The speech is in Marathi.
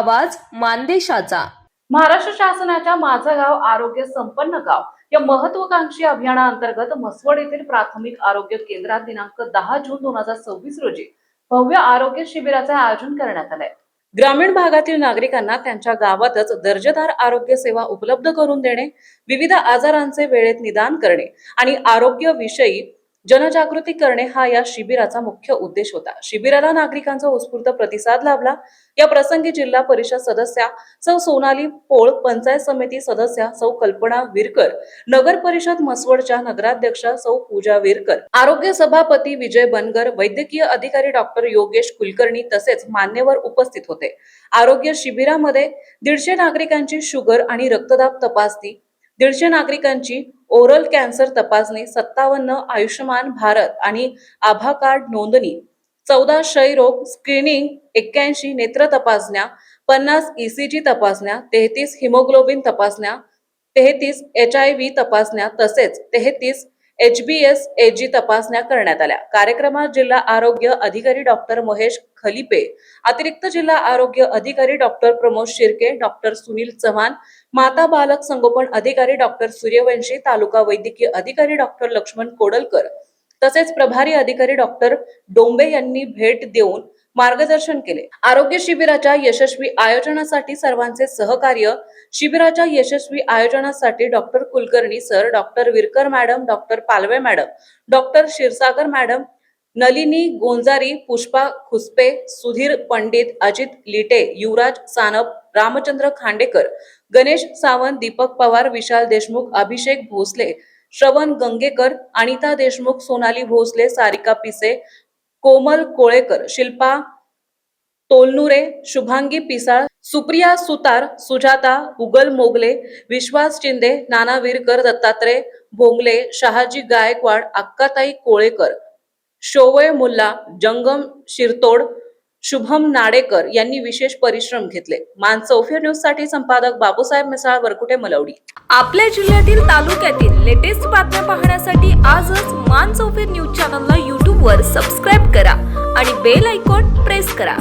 आवाज मानदेशाचा। महाराष्ट्र शासनाच्या माझं गाव आरोग्य संपन्न गाव या महत्वाकांक्षी अभियानाअंतर्गत म्हसवड येथील प्राथमिक आरोग्य केंद्रात दिनांक 10 जून 2026 रोजी भव्य आरोग्य शिबिराचे आयोजन करण्यात आले। ग्रामीण भागातील नागरिकांना त्यांच्या गावातच दर्जेदार आरोग्य सेवा उपलब्ध करून देणे, विविध आजारांचे वेळेत निदान करणे आणि आरोग्य विषयी जनजागृती करणे हा या शिबिराचा मुख्य उद्देश होता। शिबिराला नागरिकांचा उत्स्फूर्त प्रतिसाद लाभला। या प्रसंगी जिल्हा परिषद सदस्या सौ सोनाली पोळ, पंचायत समिती सदस्या सौ कल्पना विरकर, नगर परिषद म्हसवडच्या नगराध्यक्षा सौ पूजा विरकर, आरोग्य सभापती विजय बनगर, वैद्यकीय अधिकारी डॉक्टर योगेश कुलकर्णी तसेच मान्यवर उपस्थित होते। आरोग्य शिबिरामध्ये 150 नागरिकांची शुगर आणि रक्तदाब तपासणी, 150 नागरिकांची ओरल कॅन्सर तपासणी, 57 आयुष्यमान भारत आणि आभा कार्ड नोंदणी, 14 क्षयरोग स्क्रीनिंग, 81 नेत्र तपासण्या, 50 ECG तपासण्या, 33 हिमोग्लोबिन तपासण्या, 33 HIV तपासण्या तसेच 33 HbsAg तपासण्या करण्यात आल्या। कार्यक्रमात जिल्हा आरोग्य अधिकारी डॉक्टर महेश खलिपे, अतिरिक्त जिल्हा आरोग्य अधिकारी डॉक्टर प्रमोद शिर्के, डॉक्टर सुनील चव्हाण, माता बालक संगोपन अधिकारी डॉक्टर सूर्यवंशी, तालुका वैद्यकीय अधिकारी डॉक्टर लक्ष्मण कोडलकर तसेच प्रभारी अधिकारी डॉक्टर डोंबे यांनी भेट देऊन मार्गदर्शन केले। आरोग्य शिबिराच्या यशस्वी आयोजनासाठी सर्वांचे सहकार्य। शिबिराच्या यशस्वी आयोजनासाठी doctor Kulkarni sir, doctor Virkar madam, doctor Palve madam, doctor Kshirsagar madam, Nalini Gonjari, Pushpa Khuspe, Sudhir Pandit, Ajit Lite, Yuvraj Sanap, Ramchandra Khandekar, Ganesh Sawant, Deepak Pawar, Vishal Deshmukh, Abhishek Bhosale, Shravan Gangekar, Anita Deshmukh, Sonali Bhosale, Sarika पिसे, कोमल कोळेकर, शिल्पा तोलनुरे, शुभांगी पिसाळ, सुप्रिया सुतार, सुजाता उगल मोगले, विश्वास शिंदे, नाना विरकर, दत्तात्रय भोंगले, शहाजी गायकवाड, अक्काताई कोळेकर, शोवय मुल्ला, जंगम शिरतोड, शुभम नाडेकर यांनी विशेष परिश्रम घेतले। मानसौफिर न्यूज साठी संपादक बाबूसाहेब मिसाळ, वरकुटे, मलवडी। आपल्या जिल्ह्यातील तालुक्यातील लेटेस्ट बातम्या पाहण्यासाठी आजच मानसौफिर न्यूज चॅनलला YouTube वर सबस्क्राइब करा आणि बेल आयकॉन प्रेस करा।